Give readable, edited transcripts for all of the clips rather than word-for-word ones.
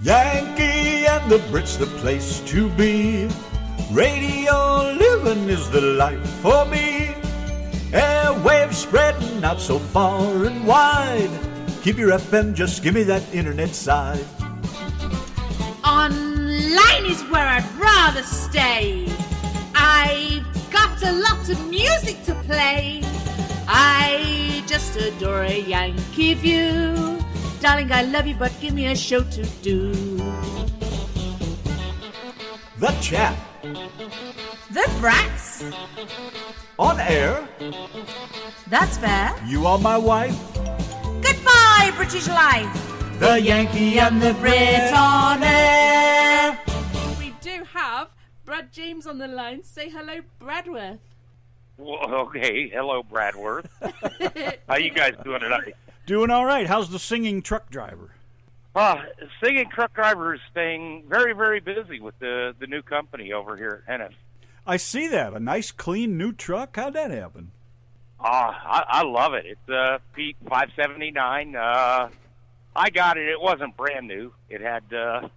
Yankee and the Brit's the place to be. Radio living is the life for me. Airwaves spreading out so far and wide. Keep your FM, just give me that internet side. Online is where I'd rather stay. I've got a lot of music to play. I just adore a Yankee view. Darling, I love you, but give me a show to do. The Chat. The Brats. On air. That's fair. You are my wife. Goodbye, British life. The Yankee and the Brit on air. We do have Brad James on the line. Say hello, Bradworth. Well, okay, hello, Bradworth. How you guys doing tonight? Doing all right. How's the singing truck driver? Singing truck driver is staying very, very busy with the new company over here at Ennis. I see that. A nice, clean, new truck. How'd that happen? I love it. It's a Pete 579. I got it. It wasn't brand new. It had a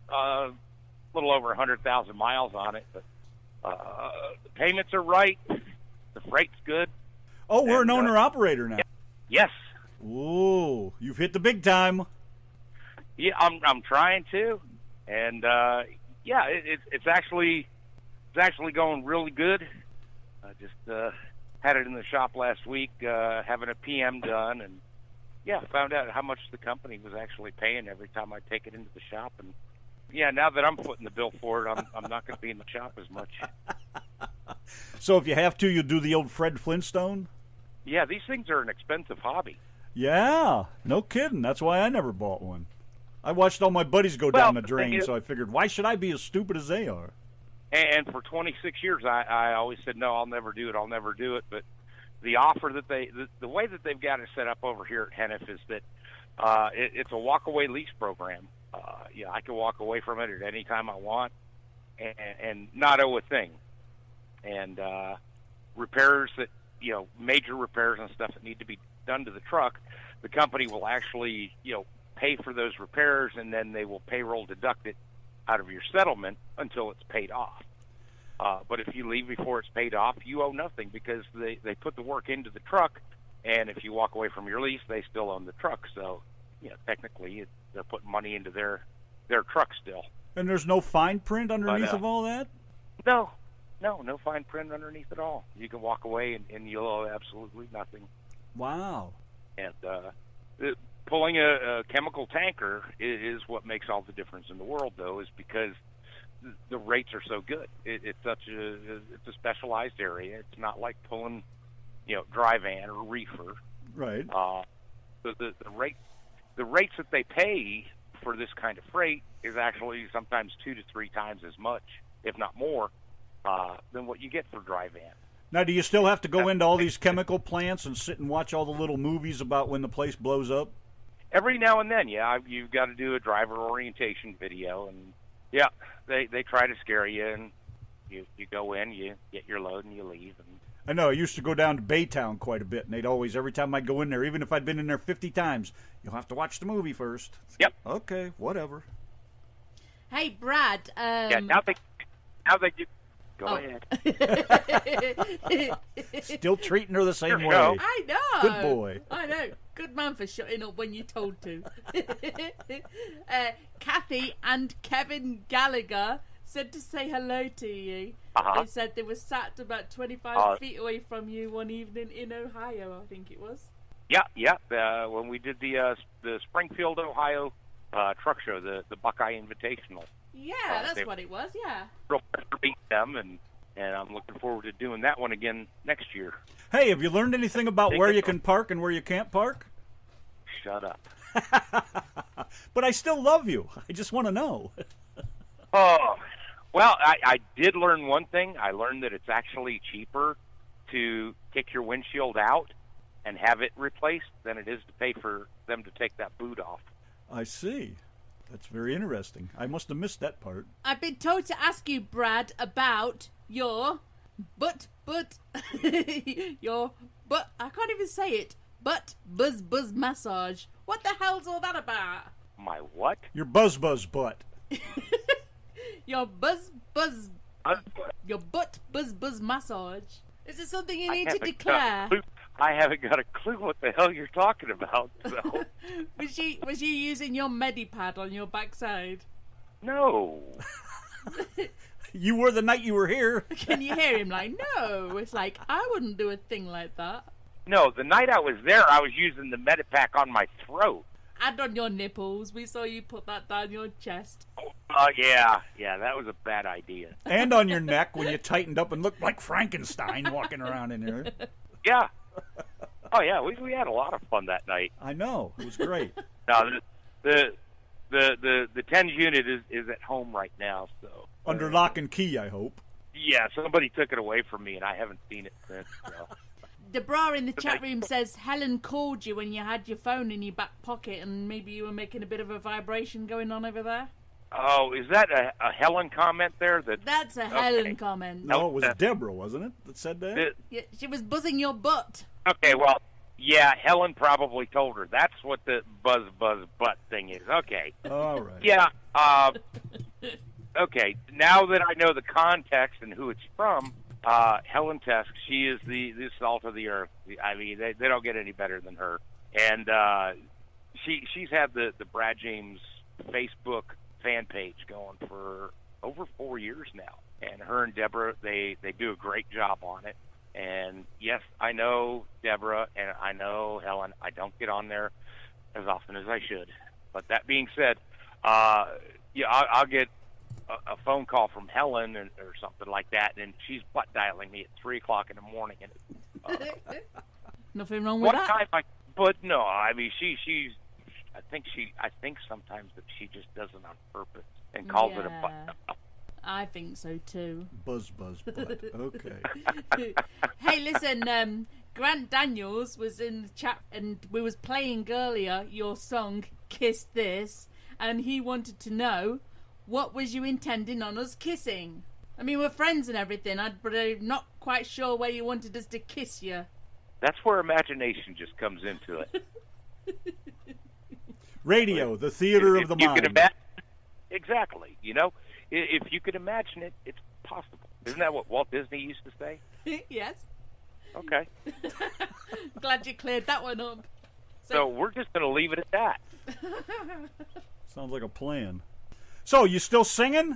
little over 100,000 miles on it. But the payments are right. The freight's good. Oh, we're an owner-operator now. Yes. Ooh, you've hit the big time. Yeah, I'm trying to, and yeah, it's actually going really good. I just had it in the shop last week, having a PM done, and yeah, found out how much the company was actually paying every time I take it into the shop, and yeah, now that I'm footing the bill for it, I'm not going to be in the shop as much. So if you have to, you do the old Fred Flintstone? Yeah, these things are an expensive hobby. Yeah, no kidding. That's why I never bought one. I watched all my buddies go down the drain, so I figured, why should I be as stupid as they are? And for 26 years, I always said, no, I'll never do it. But the offer that the way that they've got it set up over here at Hennef is that it's a walk-away lease program. Yeah, I can walk away from it at any time I want and not owe a thing. And repairs that, major repairs and stuff that need to be done to the truck, the company will actually, pay for those repairs, and then they will payroll deduct it out of your settlement until it's paid off. But if you leave before it's paid off, you owe nothing because they put the work into the truck, and if you walk away from your lease, they still own the truck. So, technically, they're putting money into their truck still. And there's no fine print underneath of all that? No fine print underneath at all. You can walk away and you'll owe absolutely nothing. Wow. And pulling a chemical tanker is what makes all the difference in the world, though, is because the rates are so good. It's a specialized area. It's not like pulling, dry van or reefer. Right. The rates that they pay for this kind of freight is actually sometimes 2 to 3 times as much, if not more, than what you get for dry van. Now, do you still have to go into all these chemical plants and sit and watch all the little movies about when the place blows up? Every now and then, yeah. You've got to do a driver orientation video, and yeah, they try to scare you, and you go in, you get your load, and you leave. And I know. I used to go down to Baytown quite a bit, and they'd always, every time I'd go in there, even if I'd been in there 50 times, you'll have to watch the movie first. Yep. Okay, whatever. Hey, Brad. Yeah, now they do. Go ahead. Still treating her the same way. I know. Good boy. I know. Good man for shutting up when you're told to. Kathy and Kevin Gallagher said to say hello to you. They said they were sat about 25 feet away from you one evening in Ohio, I think it was. Yeah. When we did the Springfield, Ohio truck show, the Buckeye Invitational. Yeah, that's what it was, yeah. Real pleasure to meet them, and I'm looking forward to doing that one again next year. Hey, have you learned anything about where you can park and where you can't park? Shut up. But I still love you. I just want to know. Oh, well, I did learn one thing. I learned that it's actually cheaper to kick your windshield out and have it replaced than it is to pay for them to take that boot off. I see. That's very interesting. I must have missed that part. I've been told to ask you, Brad, about your butt, your butt, I can't even say it, butt buzz massage. What the hell's all that about? My what? Your buzz butt. Your your butt buzz massage. Is it something you need to declare? I haven't got a clue what the hell you're talking about. So. Was you using your Medipad on your backside? No. You were the night you were here. Can you hear him like, no? It's like, I wouldn't do a thing like that. No, the night I was there, I was using the Medipack on my throat. And on your nipples. We saw you put that down your chest. Yeah, that was a bad idea. And on your neck when you tightened up and looked like Frankenstein walking around in there. Yeah. Oh, yeah, we had a lot of fun that night. I know. It was great. Now, the TENS unit is at home right now, so... Under lock and key, I hope. Yeah, somebody took it away from me, and I haven't seen it since, so... Debra in the chat room says Helen called you when you had your phone in your back pocket and maybe you were making a bit of a vibration going on over there. Oh, is that a Helen comment there? That's a Helen comment. No, it was Deborah, wasn't it, that said that? Yeah, she was buzzing your butt. Okay, well, yeah, Helen probably told her. That's what the buzz butt thing is. Okay. All right. Yeah, okay, now that I know the context and who it's from, Helen Tesk, she is the salt of the earth. I mean, they don't get any better than her. And she's had the Brad James Facebook fan page going for over 4 years now. And her and Deborah, they do a great job on it. And yes, I know Deborah and I know Helen. I don't get on there as often as I should. But that being said, yeah, I'll get a phone call from Helen or something like that, and she's butt dialing me at 3 o'clock in the morning. And nothing wrong with that. But no, I mean she's. I think sometimes that she just does it on purpose and calls it a butt dial. I think so too. Buzz butt. Okay. Hey, listen. Grant Daniels was in the chat, and we was playing earlier your song "Kiss This," and he wanted to know. What was you intending on us kissing? I mean, we're friends and everything, but I'm not quite sure where you wanted us to kiss you. That's where imagination just comes into it. Radio, the theater of the mind. Exactly. You know, if you could imagine it, it's possible. Isn't that what Walt Disney used to say? Yes. Okay. Glad you cleared that one up. So we're just going to leave it at that. Sounds like a plan. So, you still singing?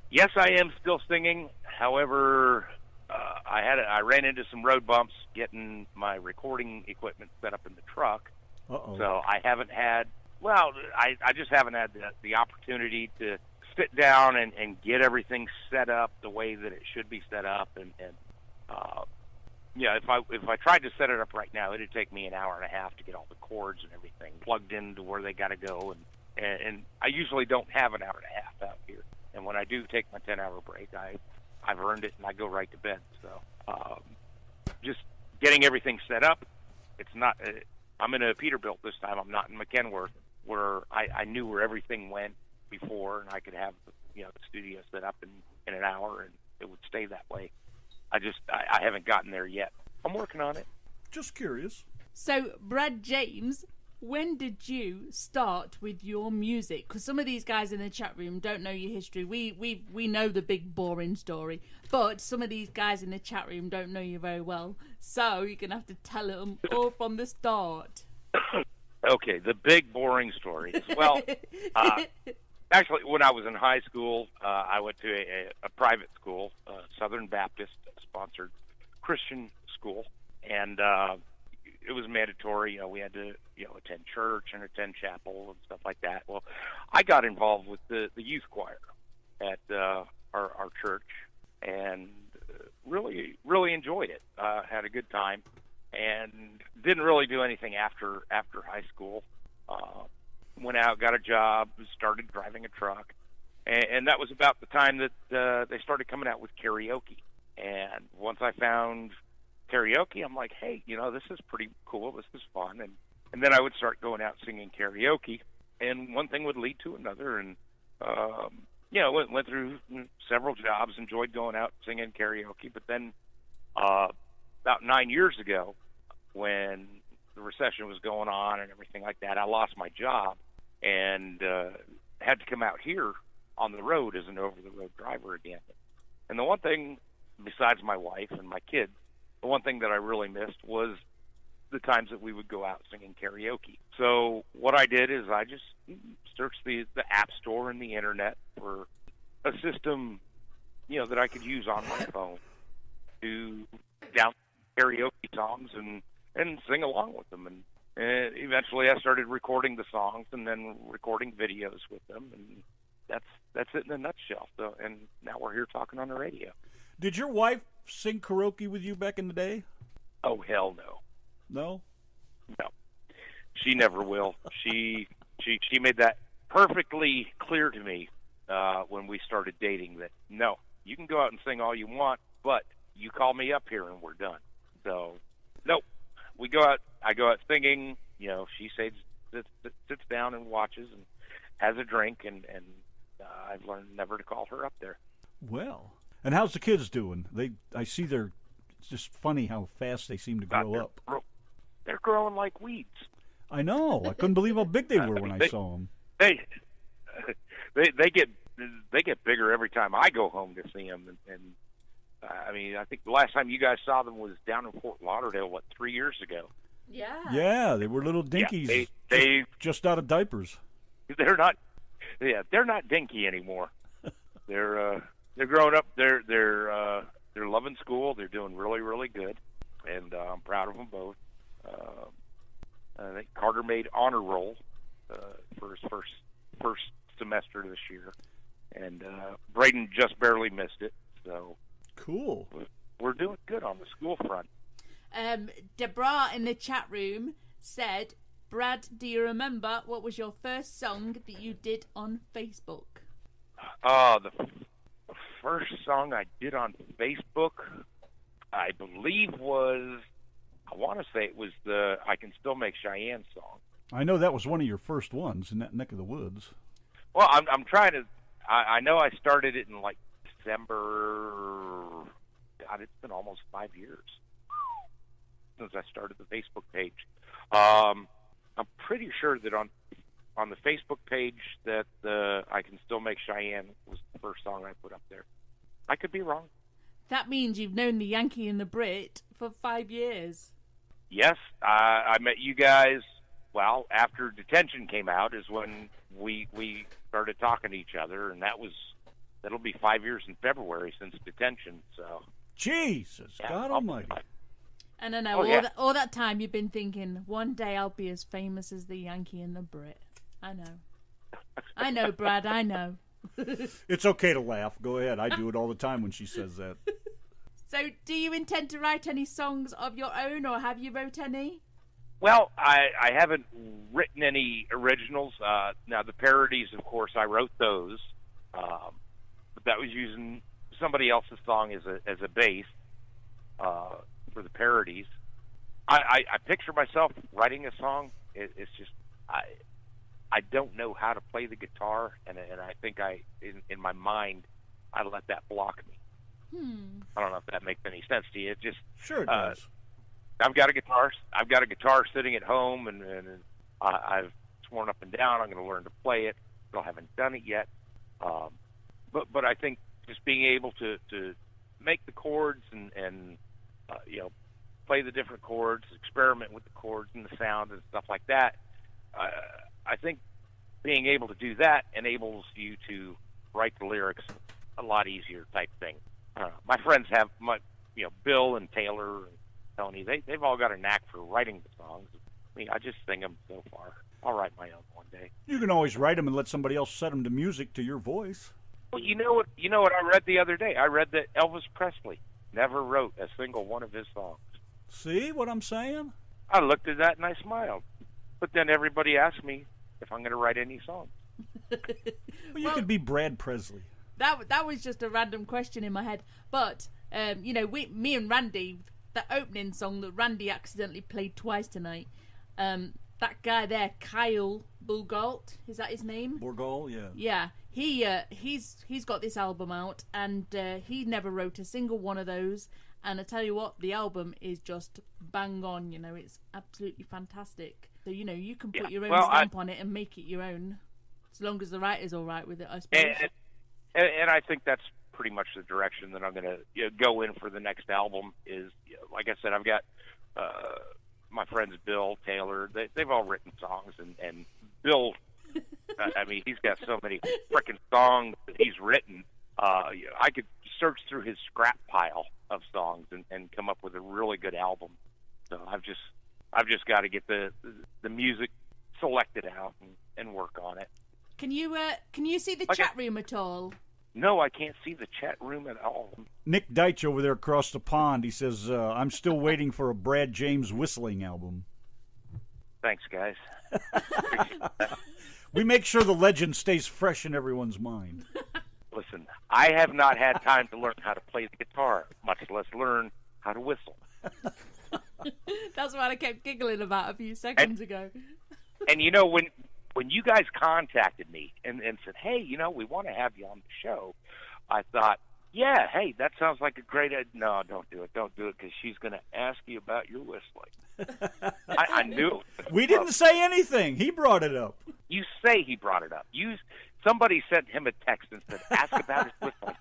Yes, I am still singing. However, I ran into some road bumps getting my recording equipment set up in the truck. Uh-oh. So I haven't had, well, I just haven't had the opportunity to sit down and get everything set up the way that it should be set up. And yeah, if I tried to set it up right now, it'd take me an hour and a half to get all the cords and everything plugged into where they got to go. And I usually don't have an hour and a half out here. And when I do take my 10-hour break, I've earned it and I go right to bed. So just getting everything set up. It's not. I'm in a Peterbilt this time. I'm not in McKenworth, where I knew where everything went before, and I could have the studio set up in an hour, and it would stay that way. I haven't gotten there yet. I'm working on it. Just curious. So, Brad James, when did you start with your music? Because some of these guys in the chat room don't know your history. We know the big boring story, but some of these guys in the chat room don't know you very well. So you're gonna have to tell them all from the start. Okay, the big boring story. Well, actually, when I was in high school, I went to a private school, Southern Baptist sponsored Christian school, and it was mandatory. We had to, attend church and attend chapel and stuff like that. Well, I got involved with the youth choir at our church, and really, really enjoyed it. Had a good time, and didn't really do anything after high school. Went out, got a job, started driving a truck, and that was about the time that they started coming out with karaoke. And once I found karaoke, I'm like, hey, this is pretty cool. This is fun. And then I would start going out singing karaoke, and one thing would lead to another. And, went through several jobs, enjoyed going out singing karaoke. But then about 9 years ago, when the recession was going on and everything like that, I lost my job and had to come out here on the road as an over-the-road driver again. And the one thing, besides my wife and my kids, the one thing that I really missed was the times that we would go out singing karaoke. So what I did is I just searched the App Store and the Internet for a system, that I could use on my phone to download karaoke songs and sing along with them. And eventually I started recording the songs and then recording videos with them. And that's it in a nutshell. So, and now we're here talking on the radio. Did your wife sing karaoke with you back in the day? Oh, hell no. No? No. She never will. She made that perfectly clear to me when we started dating, that no, you can go out and sing all you want, but you call me up here and we're done. So, nope. We go out. I go out singing. She sits down and watches and has a drink, and I've learned never to call her up there. Well, and how's the kids doing? I see it's just funny how fast they seem to grow up. They're growing like weeds. I know. I couldn't believe how big they were when I saw them. They get bigger every time I go home to see them. And I think the last time you guys saw them was down in Fort Lauderdale, 3 years ago? Yeah. Yeah, they were little dinkies. Yeah, they just out of diapers. They're not. Yeah, they're not dinky anymore. They're growing up. They're loving school. They're doing really, really good, and I'm proud of them both. I think Carter made honor roll for his first semester this year, and Braden just barely missed it. So cool. We're doing good on the school front. Deborah in the chat room said, "Brad, do you remember what was your first song that you did on Facebook?" The first song I did on Facebook, I believe I want to say it was the "I Can Still Make Cheyenne" song. I know that was one of your first ones in that neck of the woods. Well, I'm trying to. I know I started it in December. God, it's been almost 5 years since I started the Facebook page. I'm pretty sure that on the Facebook page that "I Can Still Make Cheyenne" was the first song I put up there. I could be wrong. That means you've known the Yankee and the Brit for 5 years. Yes, I met you guys. Well, after Detention came out is when we started talking to each other, and that'll be 5 years in February since Detention. So Jesus, yeah, God Almighty! And I know all that time you've been thinking, one day I'll be as famous as the Yankee and the Brit. I know, Brad. I know. It's okay to laugh. Go ahead. I do it all the time when she says that. So, do you intend to write any songs of your own, or have you wrote any? Well, I haven't written any originals. Now, the parodies, of course, I wrote those. But that was using somebody else's song as a base for the parodies. I picture myself writing a song. It's just I don't know how to play the guitar, and I think in my mind I let that block me. I don't know if that makes any sense to you. It just sure it does. I've got a guitar sitting at home, and I've sworn up and down I'm going to learn to play it. Still haven't done it yet. But I think just being able to make the chords and play the different chords, experiment with the chords and the sound and stuff like that. I think being able to do that enables you to write the lyrics a lot easier, type thing. My friends have Bill and Taylor and Tony. They've all got a knack for writing the songs. I mean, I just sing them so far. I'll write my own one day. You can always write them and let somebody else set them to music to your voice. Well, you know what I read the other day? I read that Elvis Presley never wrote a single one of his songs. See what I'm saying? I looked at that and I smiled. But then everybody asked me if I'm going to write any songs. Well, you could be Brad Presley. That was just a random question in my head. But, me and Randy, that opening song that Randy accidentally played twice tonight, that guy there, Kyle Bulgalt, is that his name? Bulgalt, yeah. Yeah, he's got this album out, and he never wrote a single one of those. And I tell you what, the album is just bang on. It's absolutely fantastic. So you can put your own stamp on it and make it your own, as long as the writer's all right with it, I suppose. and I think that's pretty much the direction that I'm going to go in for the next album. Is like I said, I've got my friends Bill, Taylor. They've all written songs, and Bill, I mean, he's got so many frickin' songs that he's written. I could search through his scrap pile of songs and come up with a really good album. So I've just got to get the music selected out and work on it. Can you see the chat room at all? No, I can't see the chat room at all. Nick Deitch over there across the pond, he says, I'm still waiting for a Brad James whistling album. Thanks, guys. We make sure the legend stays fresh in everyone's mind. Listen, I have not had time to learn how to play the guitar, much less learn how to whistle. That's what I kept giggling about a few seconds ago. And you know, when you guys contacted me and said, hey, you know, we want to have you on the show, I thought, yeah, hey, that sounds like a great idea. No, don't do it. Don't do it, because she's going to ask you about your whistling. I knew it. We didn't say anything. He brought it up. You say he brought it up. Somebody sent him a text and said, ask about his whistling.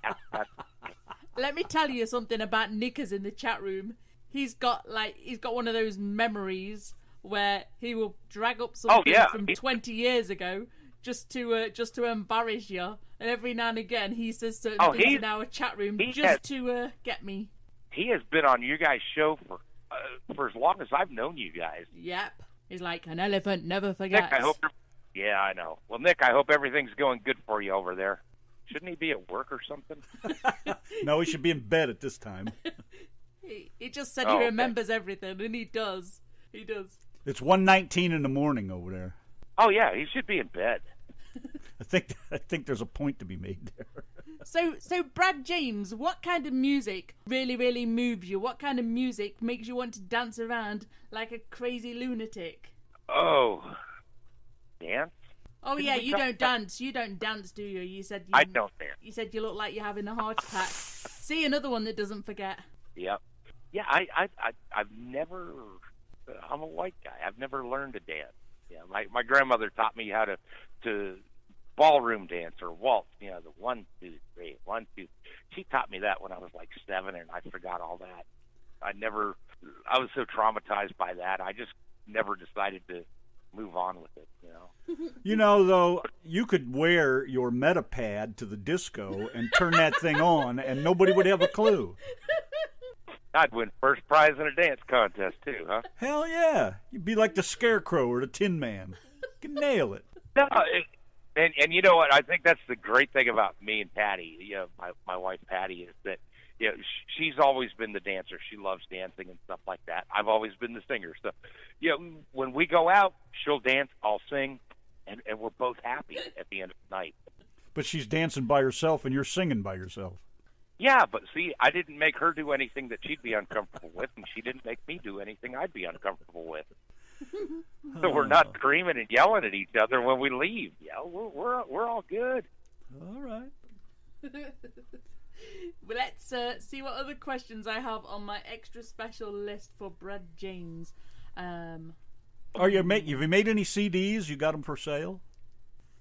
Let me tell you something about Nickers in the chat room. He's got one of those memories where he will drag up something from 20 years ago just to embarrass you, and every now and again he says certain things in our chat room to get me. He has been on you guys' show for as long as I've known you guys. Yep, he's like an elephant never forgets. Nick, yeah, I know. Well, Nick, I hope everything's going good for you over there. Shouldn't he be at work or something? No, he should be in bed at this time. He just said he remembers everything, and he does. He does. It's 1:19 in the morning over there. Oh yeah, he should be in bed. I think there's a point to be made there. So Brad James, what kind of music really, really moves you? What kind of music makes you want to dance around like a crazy lunatic? Oh, dance? Oh yeah, you don't dance. You don't dance, do you? You said I don't dance. You said you look like you're having a heart attack. See, another one that doesn't forget. Yep. Yeah, I've never. I'm a white guy. I've never learned to dance. Yeah, my grandmother taught me how to ballroom dance or waltz. You know, the 1, 2, 3, 1, 2. She taught me that when I was like 7, and I forgot all that. I was so traumatized by that. I just never decided to move on with it. You know. You know, though, you could wear your Metapad to the disco and turn that thing on, and nobody would have a clue. I'd win first prize in a dance contest, too, huh? Hell yeah. You'd be like the Scarecrow or the Tin Man. You can nail it. No, and you know what? I think that's the great thing about me and Patty, you know, my wife Patty, is that, you know, she's always been the dancer. She loves dancing and stuff like that. I've always been the singer. So, you know, when we go out, she'll dance, I'll sing, and we're both happy at the end of the night. But she's dancing by herself and you're singing by yourself. Yeah, but see, I didn't make her do anything that she'd be uncomfortable with, and she didn't make me do anything I'd be uncomfortable with. So we're not screaming and yelling at each other when we leave. Yeah, we're all good. All right. Well, let's see what other questions I have on my extra special list for Brad James. Have you made any CDs? You got them for sale?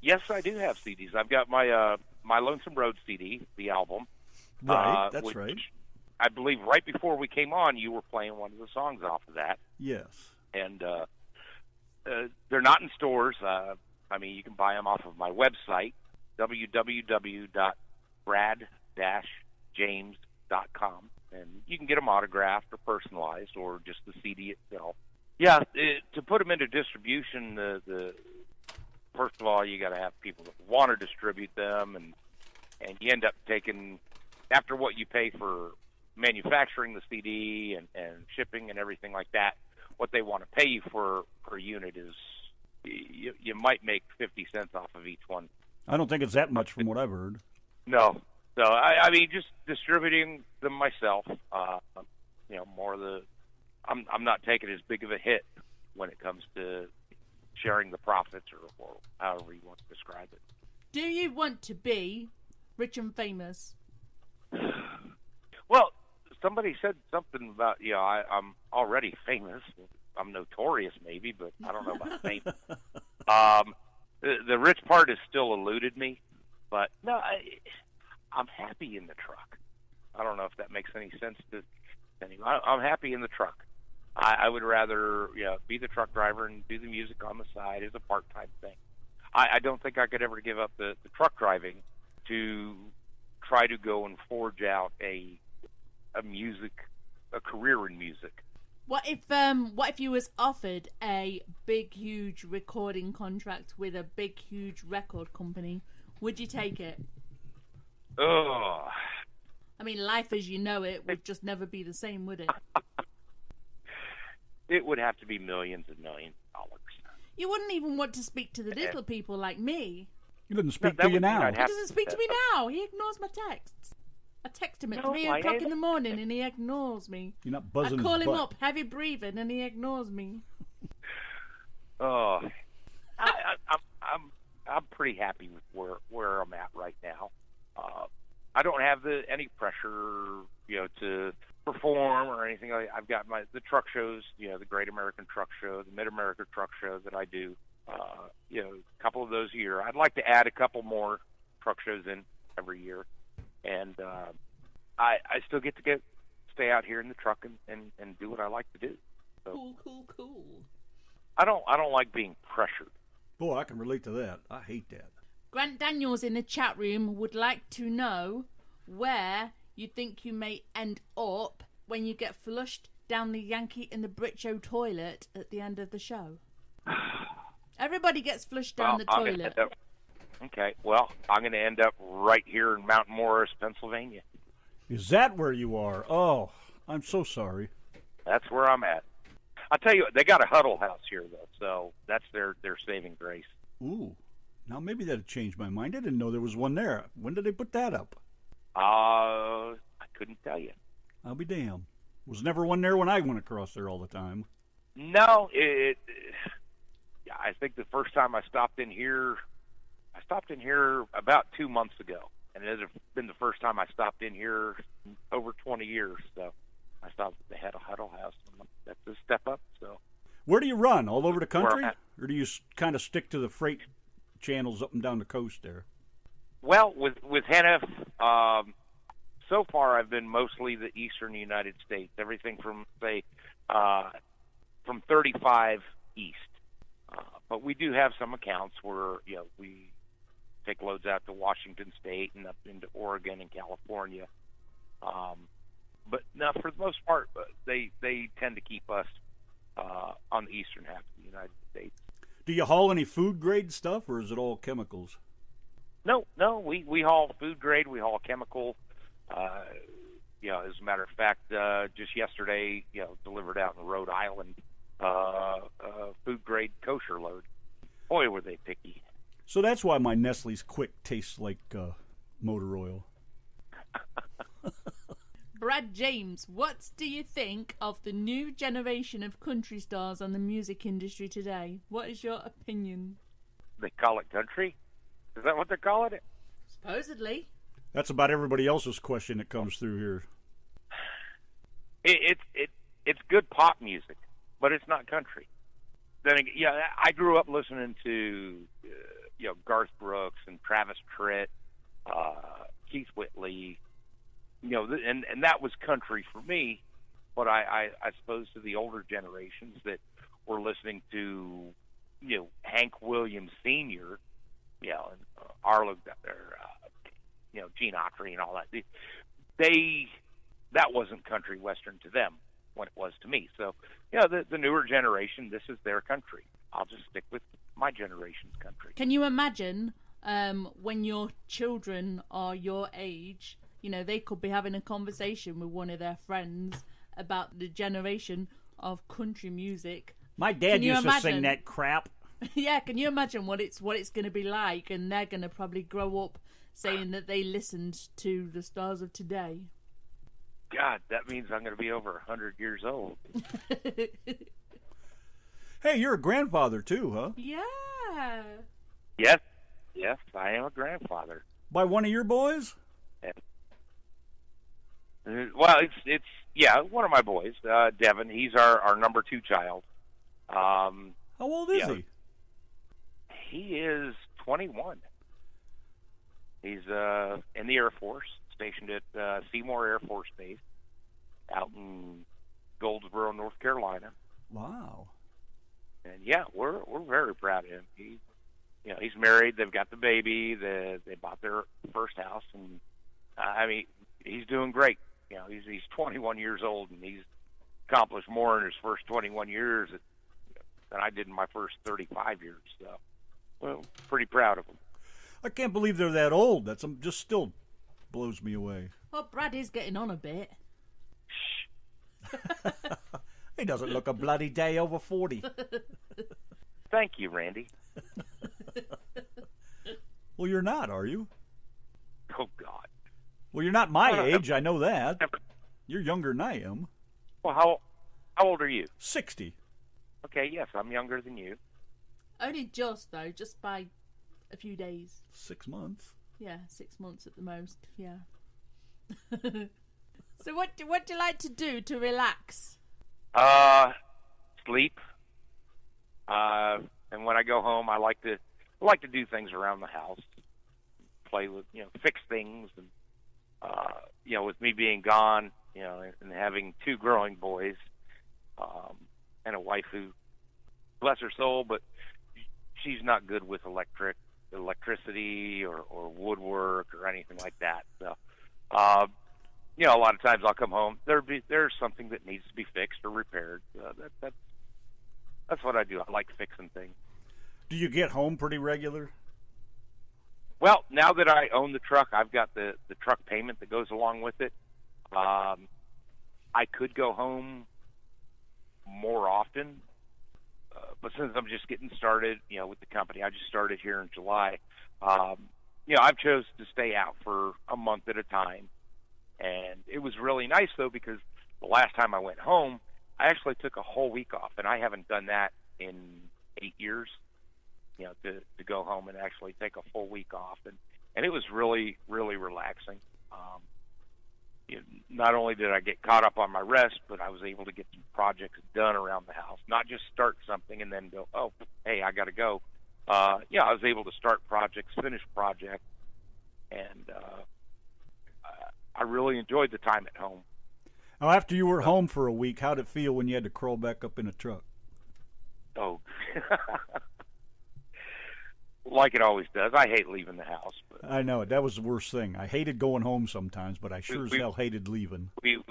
Yes, I do have CDs. I've got my my Lonesome Road CD, the album. Right, that's right. I believe right before we came on, you were playing one of the songs off of that. Yes. And they're not in stores. I mean, you can buy them off of my website, www.brad-james.com, and you can get them autographed or personalized or just the CD itself. Yeah, to put them into distribution, the first of all, you got to have people that want to distribute them, and you end up taking, after what you pay for manufacturing the CD and shipping and everything like that, what they want to pay you for per unit is, you might make 50 cents off of each one. I don't think it's that much from what I've heard. No. So, I mean, just distributing them myself, you know, I'm not taking as big of a hit when it comes to sharing the profits or however you want to describe it. Do you want to be rich and famous? Well, somebody said something about, you know, I'm already famous. I'm notorious maybe, but I don't know about famous. The rich part has still eluded me, but no, I'm happy in the truck. I don't know if that makes any sense to anyone. I'm happy in the truck. I would rather be the truck driver and do the music on the side as a part-time thing. I don't think I could ever give up the truck driving to try to go and forge out a career in music. What if you was offered a big, huge recording contract with a big, huge record company? Would you take it? Ugh. I mean, life as you know it would just never be the same, would it? It would have to be millions and millions of dollars. You wouldn't even want to speak to the little people like me. He doesn't speak to you now. He doesn't speak to me now. He ignores my texts. I text him at 3 o'clock in the morning and he ignores me. You're not buzzing I call his him butt. up, heavy breathing, and he ignores me. Oh, I'm pretty happy with where I'm at right now. I don't have any pressure, to perform or anything. I've got the truck shows, the Great American Truck Show, the Mid America Truck Show that I do. A couple of those a year. I'd like to add a couple more truck shows in every year, and I still get to stay out here in the truck and do what I like to do. So, Cool. I don't like being pressured. Boy, I can relate to that. I hate that. Grant Daniels in the chat room would like to know where you think you may end up when you get flushed down the Yankee and the Brit show toilet at the end of the show. Everybody gets flushed down the toilet. Okay, well, I'm going to end up right here in Mount Morris, Pennsylvania. Is that where you are? Oh, I'm so sorry. That's where I'm at. I'll tell you what, they got a huddle house here, though, so that's their saving grace. Ooh, now maybe that'd change my mind. I didn't know there was one there. When did they put that up? I couldn't tell you. I'll be damned. Was never one there when I went across there all the time. No, I think the first time I stopped in here about 2 months ago, and it had been the first time I stopped in here over 20 years. So I stopped at the head of Huddle House, and that's a step up. So, where do you run? All over the country, or do you kind of stick to the freight channels up and down the coast there? Well, with Hennef, so far I've been mostly the eastern United States, everything from from 35 east. But we do have some accounts where we take loads out to Washington State and up into Oregon and California. But now, for the most part, they tend to keep us on the eastern half of the United States. Do you haul any food grade stuff, or is it all chemicals? No, we haul food grade, we haul chemical. As a matter of fact, just yesterday, delivered out in Rhode Island, food grade kosher load. Boy, were they picky. So that's why my Nestle's Quick tastes like motor oil. Brad James, what do you think of the new generation of country stars on the music industry today? What is your opinion? They call it country? Is that what they're calling it? Supposedly. That's about everybody else's question that comes through here. It's good pop music, but it's not country. Then I grew up listening to Garth Brooks and Travis Tritt, Keith Whitley, and that was country for me. But I suppose to the older generations that were listening to Hank Williams Sr., and Arlo, Gene Autry and all that. That wasn't country western to them when it was to me. So, the newer generation, this is their country. I'll just stick with my generation's country. Can you imagine when your children are your age, they could be having a conversation with one of their friends about the generation of country music. My dad used to sing that crap. Yeah, can you imagine what it's going to be like? And they're going to probably grow up saying that they listened to the stars of today. God, that means I'm going to be over 100 years old. Hey, you're a grandfather too, huh? Yeah. Yes, I am a grandfather. By one of your boys? Well, it's one of my boys, Devin. He's our number 2 child. How old is he? He is 21. He's in the Air Force, stationed at Seymour Air Force Base out in Goldsboro, North Carolina. Wow. And yeah, we're very proud of him. He's married. They've got the baby. They bought their first house, and I mean, he's doing great. He's 21 years old, and he's accomplished more in his first 21 years than I did in my first 35 years. So, well, pretty proud of him. I can't believe they're that old. That's just still blows me away. Well, Brad is getting on a bit. Shh. He doesn't look a bloody day over 40. Thank you, Randy. Well, you're not, are you? Oh, God. Well, you're not my age. I know that. You're younger than I am. Well, how old are you? 60. Okay, yes, I'm younger than you. Only just, though, just by a few days. 6 months. Yeah, 6 months at the most, yeah. So what do you like to do to relax? Sleep. And when I go home, I like to do things around the house. Play with, fix things. And, with me being gone, and having 2 growing boys, and a wife who, bless her soul, but she's not good with electricity or woodwork or anything like that. So, a lot of times I'll come home. There's something that needs to be fixed or repaired. That's what I do. I like fixing things. Do you get home pretty regular? Well, now that I own the truck, I've got the truck payment that goes along with it. I could go home more often, but since I'm just getting started, with the company, I just started here in July. I've chosen to stay out for a month at a time, and it was really nice though because the last time I went home, I actually took a whole week off, and I haven't done that in 8 years. To go home and actually take a full week off, and it was really, really relaxing. Not only did I get caught up on my rest, but I was able to get some projects done around the house, not just start something and then go, oh, hey, I got to go. I was able to start projects, finish projects, and I really enjoyed the time at home. Now, after you were home for a week, how'd it feel when you had to crawl back up in a truck? Oh, like it always does. I hate leaving the house. But I know it. That was the worst thing. I hated going home sometimes, but I sure as hell hated leaving. We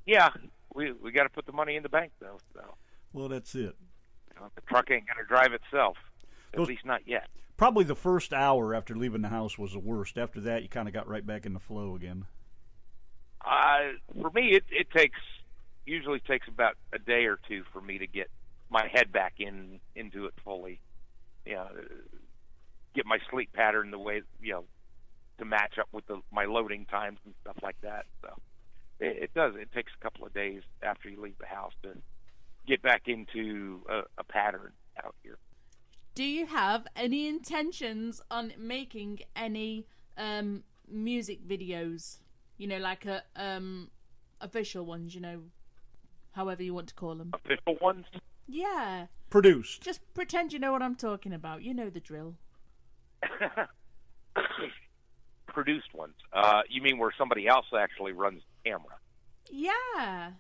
got to put the money in the bank, though. So. Well, that's it. The truck ain't going to drive itself, at least not yet. Probably the first hour after leaving the house was the worst. After that, you kind of got right back in the flow again. For me, it usually takes about a day or two for me to get my head back into it fully. Get my sleep pattern the way, to match up with my loading times and stuff like that. So it does. It takes a couple of days after you leave the house to get back into a pattern out here. Do you have any intentions on making any music videos? Like official ones, however you want to call them. Official ones? Yeah. Produced. Just pretend you know what I'm talking about. You know the drill. Produced ones. You mean where somebody else actually runs the camera? Yeah.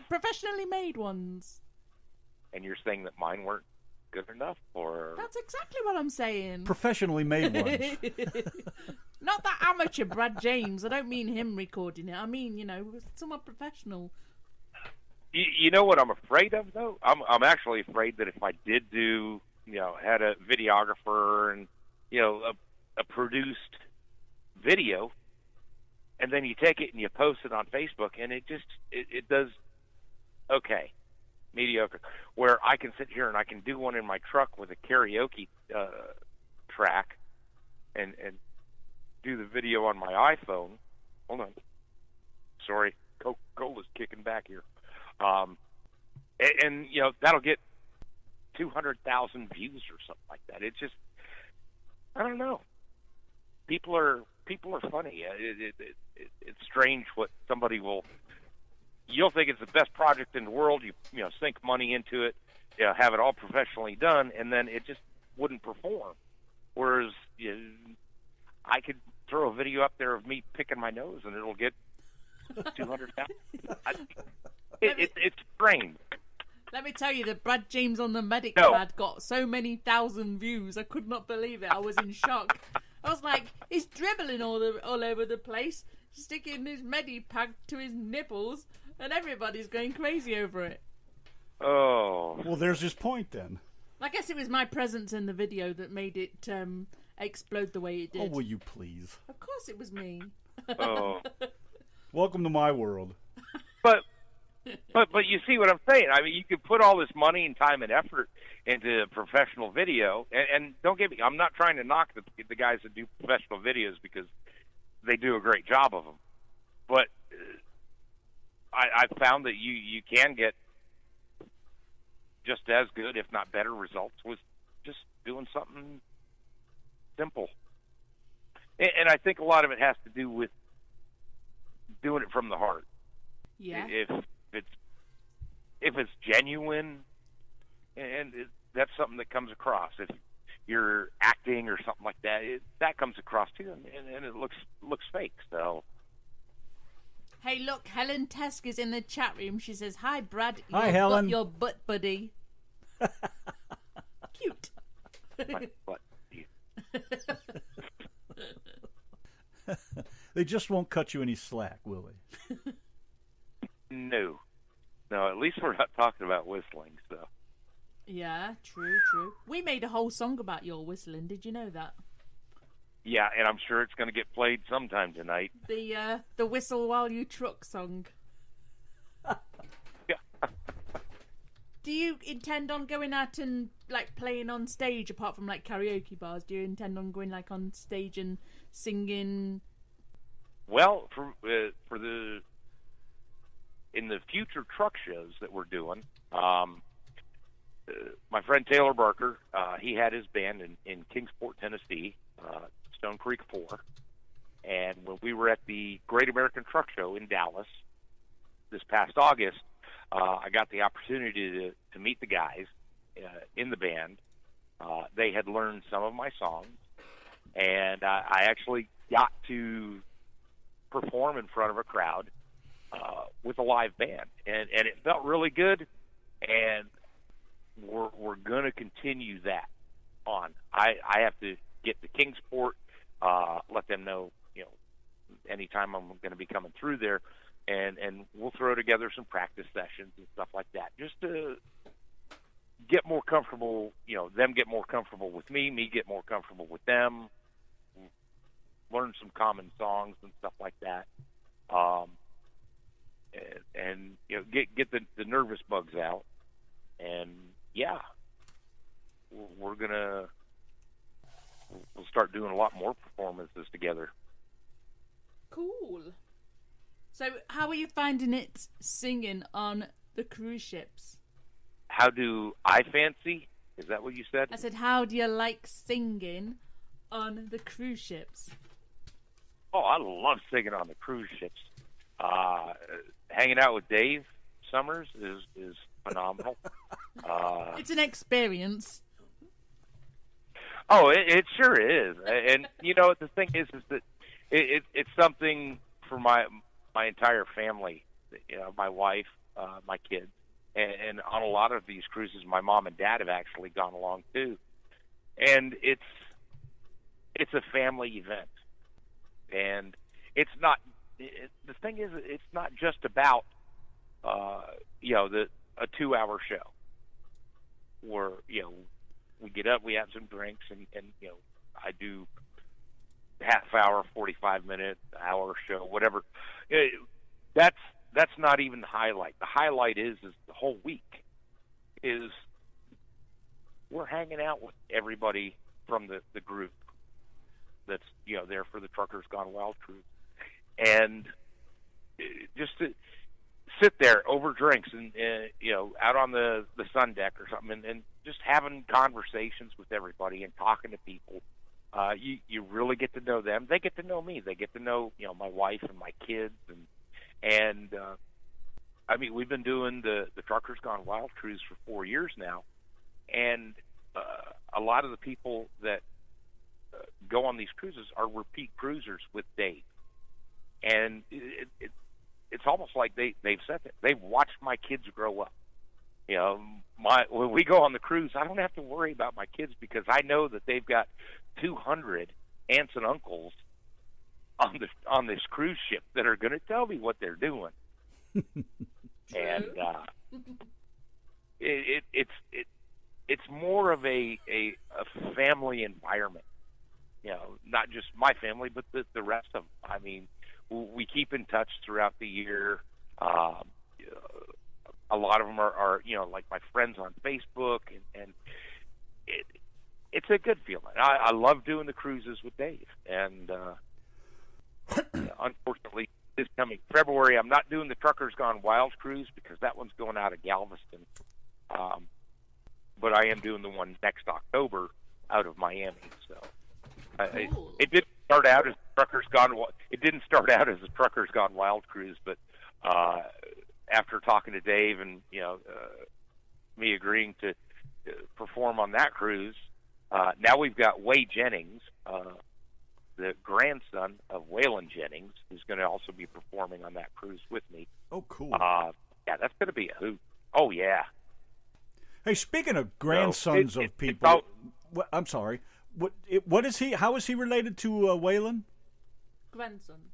Professionally made ones. And you're saying that mine weren't good enough, or? That's exactly what I'm saying. Professionally made ones. Not that amateur Brad James. I don't mean him recording it. I mean, someone professional. You know what I'm afraid of, though? I'm actually afraid that if I did do, had a videographer and, a produced video, and then you take it and you post it on Facebook, and it does okay, mediocre. Where I can sit here and I can do one in my truck with a karaoke track, and do the video on my iPhone. Hold on, sorry, Coca-Cola's kicking back here. And that'll get 200,000 views or something like that. It's just, I don't know. People are funny. It's strange what somebody you'll think it's the best project in the world. You sink money into it, have it all professionally done, and then it just wouldn't perform. Whereas I could throw a video up there of me picking my nose, and it'll get 200,000. It's strange. Let me tell you that Brad James on the medic No. pad got so many thousand views. I could not believe it. I was in shock. I was like, he's dribbling all over the place, sticking his medipad to his nipples, and everybody's going crazy over it. Oh. Well, there's his point then. I guess it was my presence in the video that made it explode the way it did. Oh, will you please? Of course it was me. Oh. Welcome to my world. But you see what I'm saying? I mean, you could put all this money and time and effort into professional video, and don't get me, I'm not trying to knock the guys that do professional videos, because they do a great job of them. But I found that you can get just as good, if not better, results with just doing something simple. And I think a lot of it has to do with doing it from the heart. Yeah. If it's genuine, and that's something that comes across. If you're acting or something like that, that comes across too, and it looks fake. So. Hey, look, Helen Tesk is in the chat room. She says, "Hi, Brad. Hi, Helen. Your butt buddy." Cute. My butt. They just won't cut you any slack, will they? No, at least we're not talking about whistling. So. Yeah, true. We made a whole song about your whistling. Did you know that? Yeah, and I'm sure it's going to get played sometime tonight. The whistle while you truck song. Yeah. Do you intend on going out and like playing on stage apart from like karaoke bars? Do you intend on going like on stage and singing? Well, for the in the future truck shows that we're doing, my friend Taylor Barker, he had his band in Kingsport, Tennessee, Stone Creek 4, and when we were at the Great American Truck Show in Dallas this past August, I got the opportunity to meet the guys in the band. They had learned some of my songs, and I actually got to perform in front of a crowd with a live band, and it felt really good, and we're going to continue that on. I have to get to Kingsport, let them know, anytime I'm going to be coming through there, and we'll throw together some practice sessions and stuff like that, just to get more comfortable, them get more comfortable with me get more comfortable with them, learn some common songs and stuff like that, and get the nervous bugs out, and yeah, we'll start doing a lot more performances together. Cool. So, how are you finding it singing on the cruise ships? How do I fancy? Is that what you said? I said, how do you like singing on the cruise ships? Oh, I love singing on the cruise ships. Hanging out with Dave Summers is phenomenal. It's an experience. Oh, it sure is. And the thing is that it's something for my entire family. My wife, my kids, and on a lot of these cruises, my mom and dad have actually gone along too. And it's a family event, and it's not. The thing is, it's not just about a 2-hour show where we get up, we have some drinks, and I do half-hour, 45-minute, hour show, whatever. That's not even the highlight. The highlight is the whole week is we're hanging out with everybody from the group that's there for the Truckers Gone Wild cruise, and just to sit there over drinks and out on the sun deck or something, and just having conversations with everybody and talking to people. You really get to know them. They get to know me. They get to know my wife and my kids, and I mean, we've been doing the Truckers Gone Wild cruise for 4 years now, and a lot of the people that go on these cruises are repeat cruisers with Dave, and it's almost like they've said that they've watched my kids grow up. You know, when we go on the cruise, I don't have to worry about my kids because I know that they've got 200 aunts and uncles on this cruise ship that are going to tell me what they're doing. And it's more of a family environment. You know, not just my family, but the rest of them. I mean, we keep in touch throughout the year. A lot of them are you know, like my friends on Facebook, and it's a good feeling. I love doing the cruises with Dave, and unfortunately, this coming February, I'm not doing the Truckers Gone Wild cruise because that one's going out of Galveston. But I am doing the one next October out of Miami. So Cool. it didn't start out as Truckers Gone. It didn't start out as a Truckers Gone Wild cruise, but after talking to Dave and me agreeing to perform on that cruise, now we've got Way Jennings, the grandson of Waylon Jennings, who's going to also be performing on that cruise with me. Oh, cool. Yeah, that's going to be a hoot. Oh, yeah. Hey, speaking of grandsons of people, I'm sorry. What is he? How is he related to Waylon? Grandson.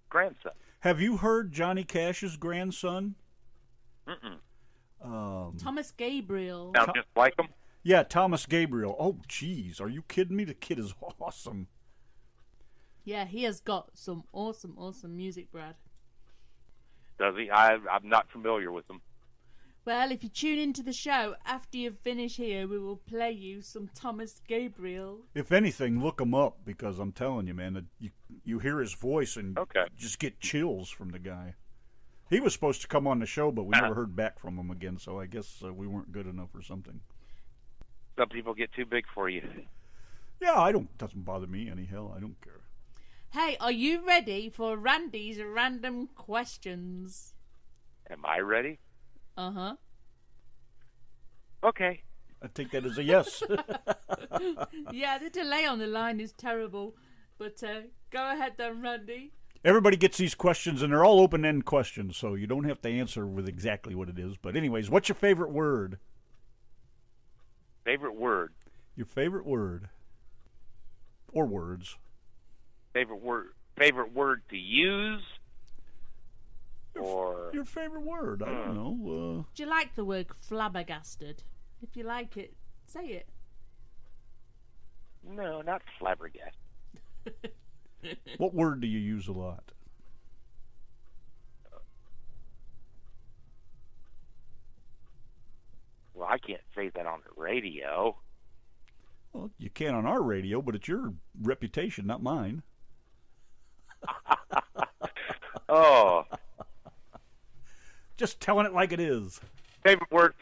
Grandson. Have you heard Johnny Cash's grandson? Thomas Gabriel. Sound just like him? Yeah, Thomas Gabriel. Oh, geez. Are you kidding me? The kid is awesome. Yeah, he has got some awesome music, Brad. Does he? I'm not familiar with him. Well, if you tune into the show, after you finish here, we will play you some Thomas Gabriel. If anything, look him up, because I'm telling you, man, you hear his voice and just get chills from the guy. He was supposed to come on the show, but we never heard back from him again, so I guess we weren't good enough or something. Some people get too big for you. Yeah, doesn't bother me any hell. I don't care. Hey, are you ready for Randy's random questions? Am I ready? Uh-huh. Okay. I take that as a yes. Yeah, the delay on the line is terrible. But go ahead then, Randy. Everybody gets these questions, and they're all open-end questions, so you don't have to answer with exactly what it is. But anyways, what's your favorite word? Favorite word? Your favorite word. Or words. Favorite word to use? Or your favorite word? I don't know. Do you like the word flabbergasted? If you like it, say it. No, not flabbergasted. What word do you use a lot? Well, I can't say that on the radio. Well, you can on our radio, but it's your reputation, not mine. Oh. Just telling it like it is. Favorite word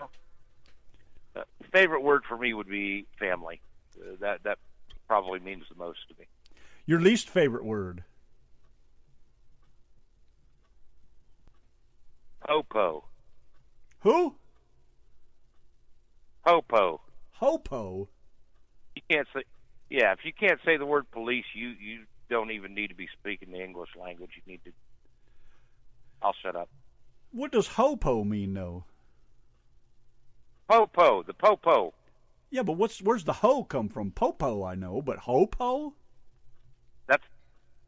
for me would be family. That probably means the most to me. Your least favorite word? Hopo. Who? Hopo. Hopo? You can't say. Yeah, if you can't say the word police, you don't even need to be speaking the English language. You need to. I'll shut up. What does hopo mean, though? Popo, the popo. Yeah, but where's the ho come from? Popo, I know, but hopo?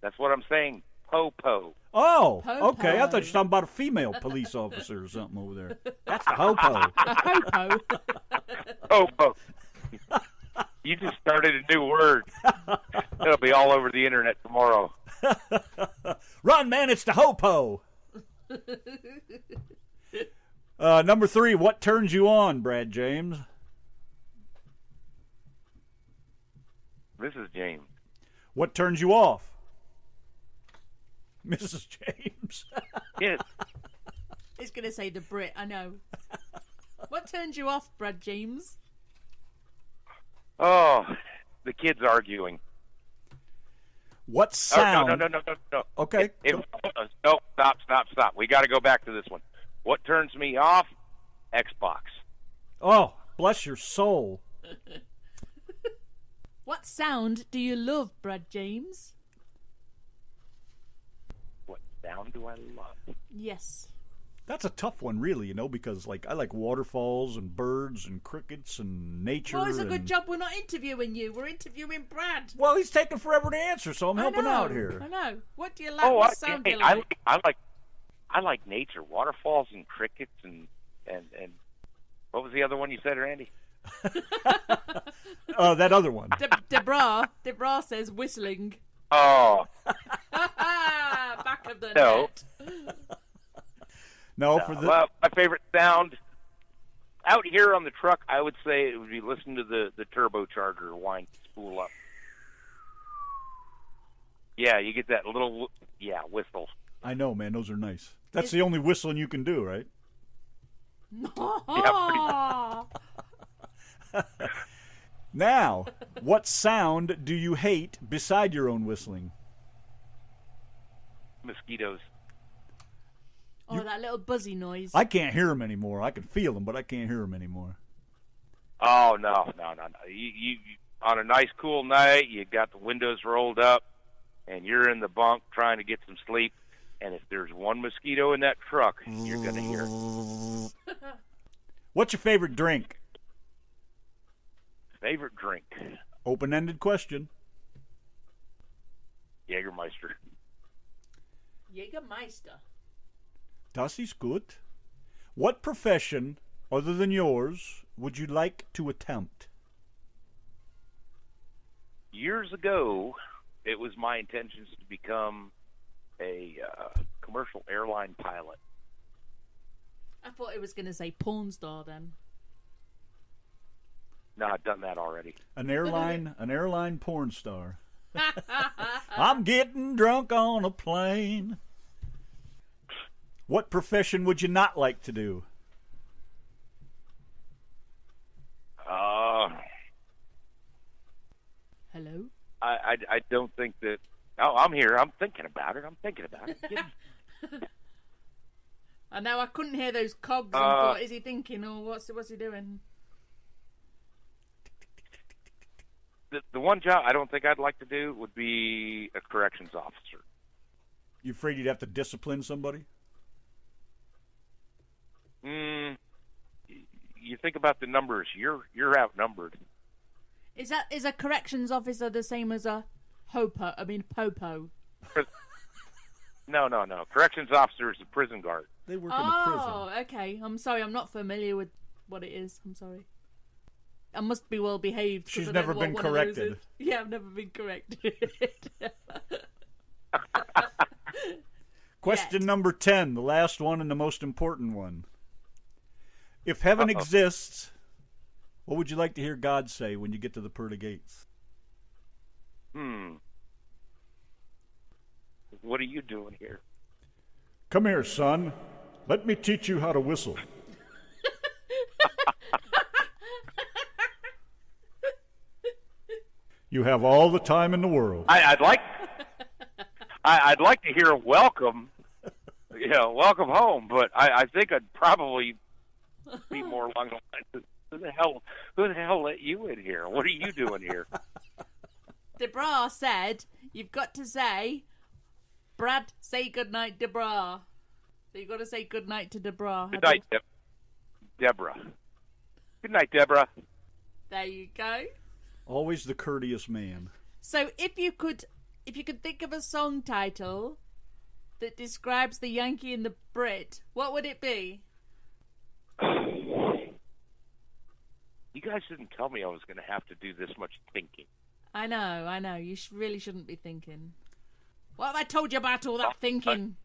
That's what I'm saying. Popo. Oh, Popo. Okay. I thought you were talking about a female police officer or something over there. That's the hopo. A hopo. Popo. You just started a new word. It'll be all over the internet tomorrow. Run, man, it's the hopo. Number 3, what turns you on, Brad James? This is James. What turns you off? Mrs. James. Yes. It's going to say the Brit, I know. What turns you off, Brad James? Oh, the kids arguing. What sound? Oh, no. Okay. No, stop. We got to go back to this one. What turns me off? Xbox. Oh, bless your soul. What sound do you love, Brad James? What sound do I love? Yes. That's a tough one, really, you know, because like I like waterfalls and birds and crickets and nature. Well, it's a good job we're not interviewing you. We're interviewing Brad. Well, he's taking forever to answer, so I'm helping out here. I know. What do you like? What sound do you like? I like nature, waterfalls and crickets and what was the other one you said, Randy? That other one. Debra says whistling. Oh. Back of the net. No, well, my favorite sound out here on the truck, I would say it would be listening to the turbocharger wind spool up. Yeah, you get that little whistle. I know, man. Those are nice. That's the only whistling you can do, right? No. Now, what sound do you hate beside your own whistling? Mosquitoes. Oh, that little buzzy noise. I can't hear them anymore. I can feel them, but I can't hear them anymore. Oh, no. You on a nice, cool night, you got the windows rolled up, and you're in the bunk trying to get some sleep, and if there's one mosquito in that truck, you're going to hear it. What's your favorite drink? Favorite drink? Open-ended question. Jägermeister. Jägermeister. Das ist gut. What profession, other than yours, would you like to attempt? Years ago, it was my intentions to become a commercial airline pilot. I thought it was going to say porn star then. No, I've done that already. An airline porn star. I'm getting drunk on a plane. What profession would you not like to do? Hello? I don't think that... Oh, I'm here. I'm thinking about it. I know, I couldn't hear those cogs and thought, is he thinking or what's he doing? The one job I don't think I'd like to do would be a corrections officer. You afraid you'd have to discipline somebody? You think about the numbers. You're outnumbered. Is a corrections officer the same as a popo? No. Corrections officer is a prison guard. They work in the prison. Oh, okay. I'm sorry. I'm not familiar with what it is. I'm sorry. I must be well behaved. She's never been corrected. Yeah, I've never been corrected. Question number 10, the last one and the most important one. If heaven exists, what would you like to hear God say when you get to the pearly gates? What are you doing here? Come here, son. Let me teach you how to whistle. You have all the time in the world. I'd like to hear welcome, welcome home. But I think I'd probably be more along the lines of, who the hell let you in here? What are you doing here? Debra said you've got to say, Brad, say goodnight, Debra. So you've got to say goodnight to Debra. Good night, Deborah. Good night, Deborah. There you go. Always the courteous man. So if you could think of a song title that describes the Yankee and the Brit, what would it be? You guys didn't tell me I was going to have to do this much thinking. I know. You really shouldn't be thinking. What have I told you about all that thinking?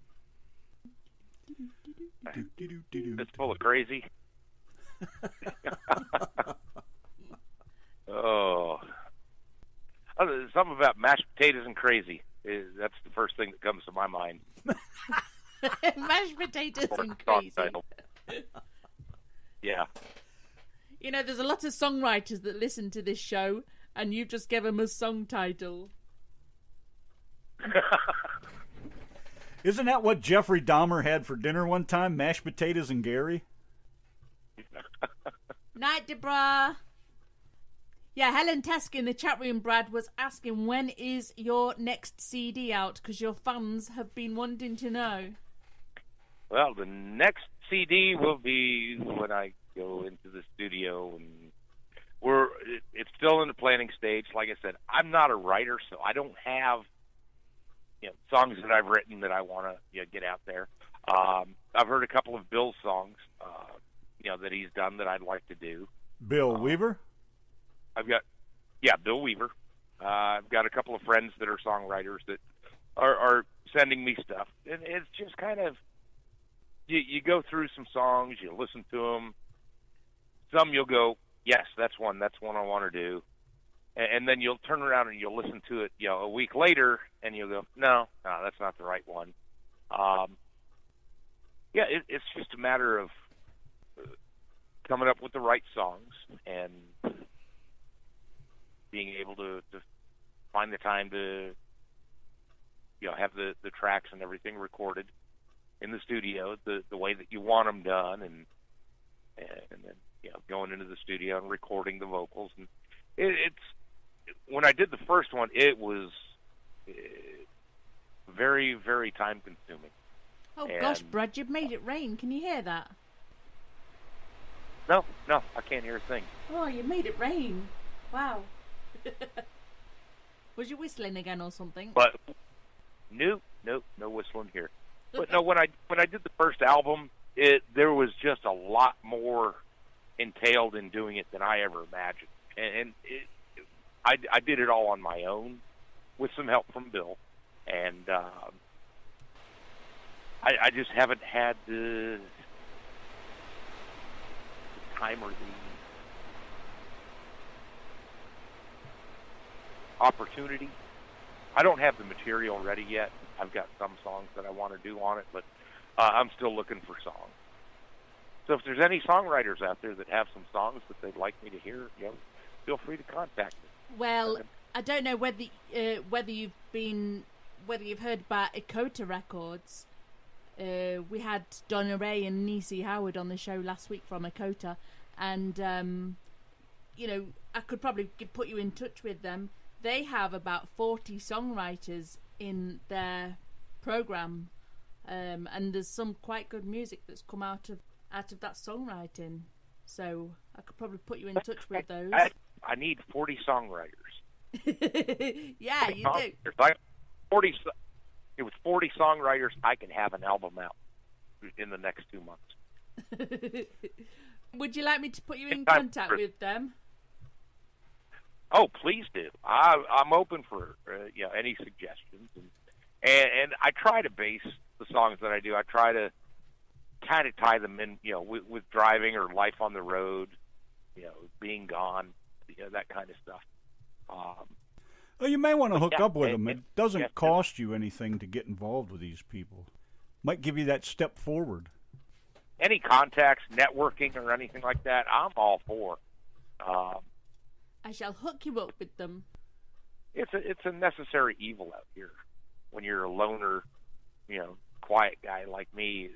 It's full of crazy. Something about mashed potatoes and crazy. That's the first thing that comes to my mind. Mashed potatoes and crazy. Yeah. You know, there's a lot of songwriters that listen to this show, and you just gave them a song title. Isn't that what Jeffrey Dahmer had for dinner one time? Mashed potatoes and Gary? Night, Debra. Yeah, Helen Tesk in the chat room, Brad, was asking when is your next CD out, because your fans have been wanting to know. Well, the next CD will be when I go into the studio, and it's still in the planning stage. Like I said, I'm not a writer, so I don't have songs that I've written that I want to get out there. I've heard a couple of Bill's songs, that he's done that I'd like to do. Bill Weaver? Bill Weaver. I've got a couple of friends that are songwriters that are sending me stuff, and it's just kind of you go through some songs, you listen to them. Some you'll go, yes, that's one I want to do, and then you'll turn around and you'll listen to it, a week later, and you'll go, no, that's not the right one. It's just a matter of coming up with the right songs and being able to find the time to have the tracks and everything recorded in the studio the way that you want them done, and then going into the studio and recording the vocals. And it's when I did the first one, it was very, very time consuming. Oh gosh, Brad, you've made it rain. Can you hear that? No, I can't hear a thing. Oh, you made it rain. Wow. Was you whistling again or something? But no whistling here. But no, when I did the first album, there was just a lot more entailed in doing it than I ever imagined, and I did it all on my own with some help from Bill, and I just haven't had the time or the opportunity. I don't have the material ready yet. I've got some songs that I want to do on it, but I'm still looking for songs. So if there's any songwriters out there that have some songs that they'd like me to hear, feel free to contact me. Well, I don't know whether you've heard about Ekota Records. We had Donna Ray and Nisi Howard on the show last week from Ekota, and I could probably put you in touch with them. They have about 40 songwriters in their program, and there's some quite good music that's come out of that songwriting. So I could probably put you in touch with those. I need 40 songwriters. Yeah, you do. With 40 songwriters, I can have an album out in the next 2 months. Would you like me to put you in contact with them? Oh, please do. I'm open for any suggestions, and I try to base the songs that I do. I try to kind of tie them in, with driving or life on the road, being gone, that kind of stuff. Well, you may want to hook up with them. It doesn't cost you anything to get involved with these people. Might give you that step forward. Any contacts, networking, or anything like that, I'm all for. I shall hook you up with them. It's a necessary evil out here. When you're a loner, quiet guy like me,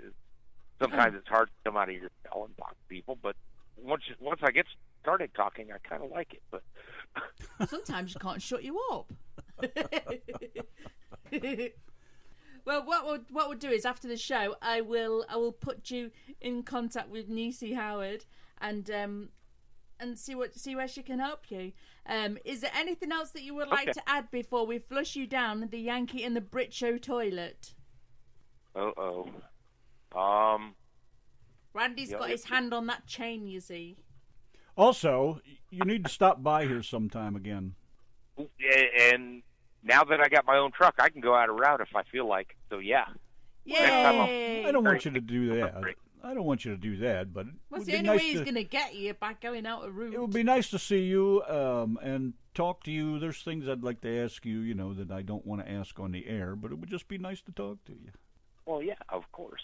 sometimes it's hard to come out of your shell and talk to people. But once I get started talking, I kind of like it. But sometimes you can't shut you up. Well, what we'll do is after the show, I will put you in contact with Nisi Howard and see where she can help you. Is there anything else that you would like to add before we flush you down the Yankee and the Brit show toilet? Randy's got his hand on that chain, you see. Also, you need to stop by here sometime again. And now that I got my own truck, I can go out a route if I feel like. So yeah. Yay! I don't want you to do that. I don't want you to do that, but what's the only way he's going to get you by going out a route? It would be nice to see you and talk to you. There's things I'd like to ask you, that I don't want to ask on the air, but it would just be nice to talk to you. Well, yeah, of course.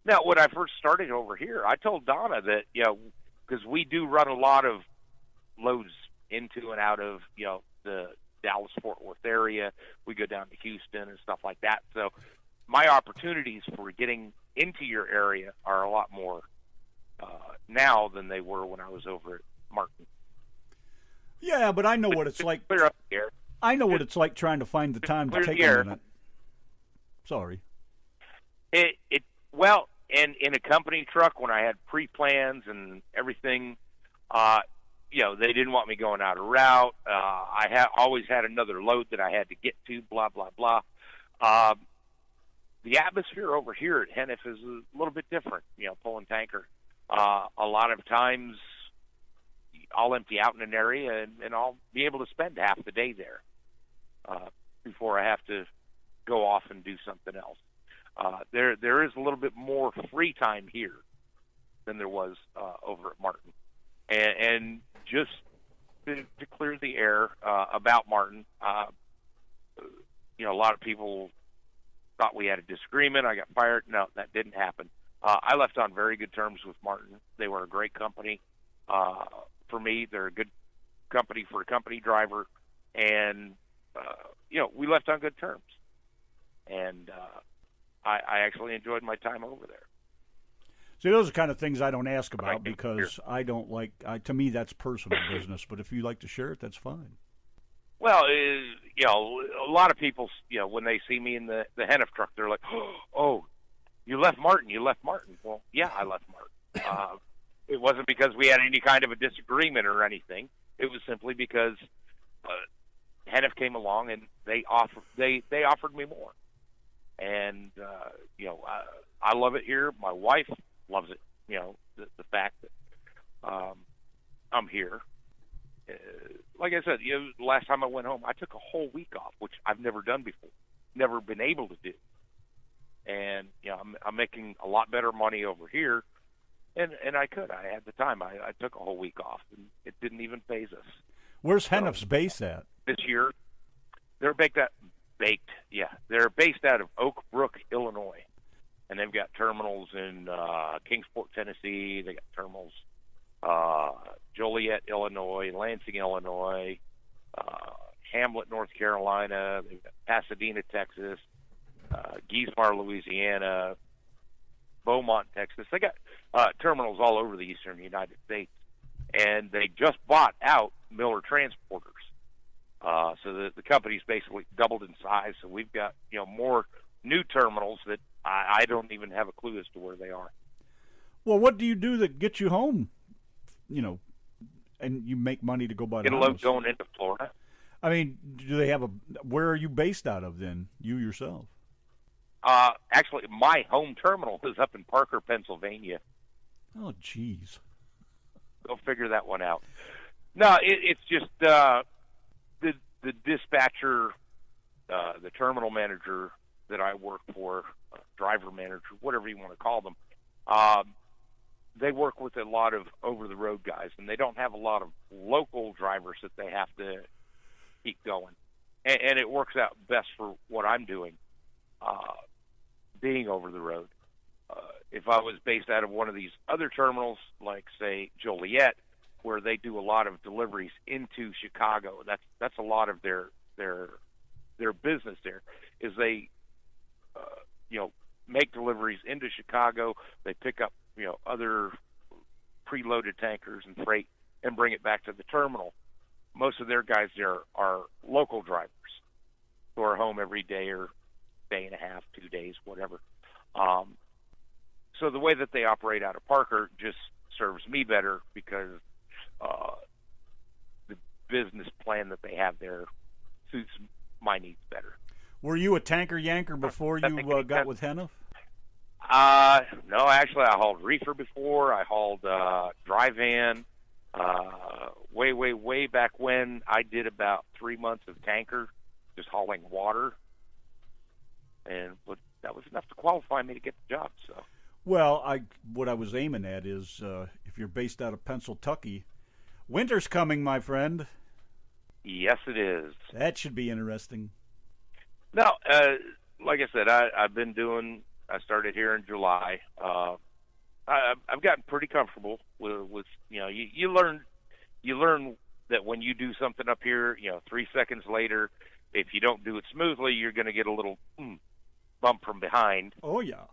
Now, when I first started over here, I told Donna that, because we do run a lot of loads into and out of, the Dallas-Fort Worth area. We go down to Houston and stuff like that. So my opportunities for getting into your area are a lot more now than they were when I was over at Martin. Yeah, but I know what it's like. Clear up the air. I know what it's like trying to find the time to Clear take the a air. minute. Sorry. Well, and in a company truck, when I had pre-plans and everything, they didn't want me going out of route. I always had another load that I had to get to, blah, blah, blah. The atmosphere over here at Hennef is a little bit different, pulling tanker. A lot of times I'll empty out in an area and I'll be able to spend half the day there before I have to go off and do something else. There is a little bit more free time here than there was over at Martin. And just to clear the air about Martin, a lot of people thought we had a disagreement. I got fired. No, that didn't happen. I left on very good terms with Martin. They were a great company for me. They're a good company for a company driver. And, we left on good terms. And I actually enjoyed my time over there. See, those are the kind of things I don't ask about because I don't like, to me, that's personal business. But if you like to share it, that's fine. Well, a lot of people, when they see me in the Hennef truck, they're like, oh, you left Martin. Well, yeah, I left Martin. It wasn't because we had any kind of a disagreement or anything. It was simply because Hennef came along and they offered me more. And, I love it here. My wife loves it, the fact that I'm here. Like I said, the last time I went home, I took a whole week off, which I've never done before, never been able to do. And, I'm making a lot better money over here, and I had the time. I took a whole week off, and it didn't even phase us. Where's Hennef's base at? This year, they're based out of Oak Brook, Illinois. And they've got terminals in Kingsport, Tennessee. They got terminals Joliet, Illinois, Lansing, Illinois, Hamlet, North Carolina. They've got Pasadena, Texas, Geismar, Louisiana, Beaumont, Texas. They got terminals all over the eastern United States. And they just bought out Miller Transporters. So the company's basically doubled in size. So we've got, more new terminals that I don't even have a clue as to where they are. Well, what do you do that gets you home, and you make money to go by the house? Get a load going into Florida. I mean, do they have where are you based out of then, you yourself? Actually, my home terminal is up in Parker, Pennsylvania. Oh, geez. Go figure that one out. No, it's just the dispatcher, the terminal manager that I work for, driver manager, whatever you want to call them, they work with a lot of over-the-road guys, and they don't have a lot of local drivers that they have to keep going. And it works out best for what I'm doing, being over the road. If I was based out of one of these other terminals, like, say, Joliet, where they do a lot of deliveries into Chicago, that's a lot of their business there, is they make deliveries into Chicago. They pick up, other preloaded tankers and freight and bring it back to the terminal. Most of their guys there are local drivers who are home every day or day and a half, 2 days, whatever. So the way that they operate out of Parker just serves me better because the business plan that they have there suits my needs better. Were you a tanker yanker before you got with Hennef? No, actually, I hauled reefer before. I hauled dry van. Way back when, I did about 3 months of tanker, just hauling water, but that was enough to qualify me to get the job. So, well, what I was aiming at is if you're based out of Pennsylvania, winter's coming, my friend. Yes, it is. That should be interesting. No, like I said, I started here in July. I've gotten pretty comfortable with you learn that when you do something up here, 3 seconds later, if you don't do it smoothly, you're going to get a little bump from behind. Oh yeah.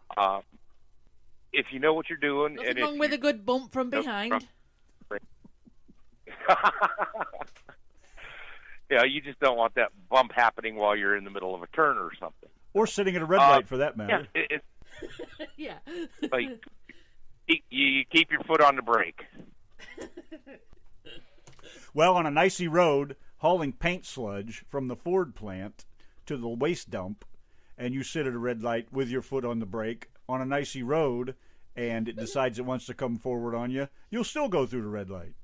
If you know what you're doing, nothing wrong with a good bump from behind. Yeah, you just don't want that bump happening while you're in the middle of a turn or something. Or sitting at a red light, for that matter. Yeah, Yeah. like, you keep your foot on the brake. Well, on an icy road, hauling paint sludge from the Ford plant to the waste dump, and you sit at a red light with your foot on the brake on an icy road, and it decides it wants to come forward on you, you'll still go through the red light.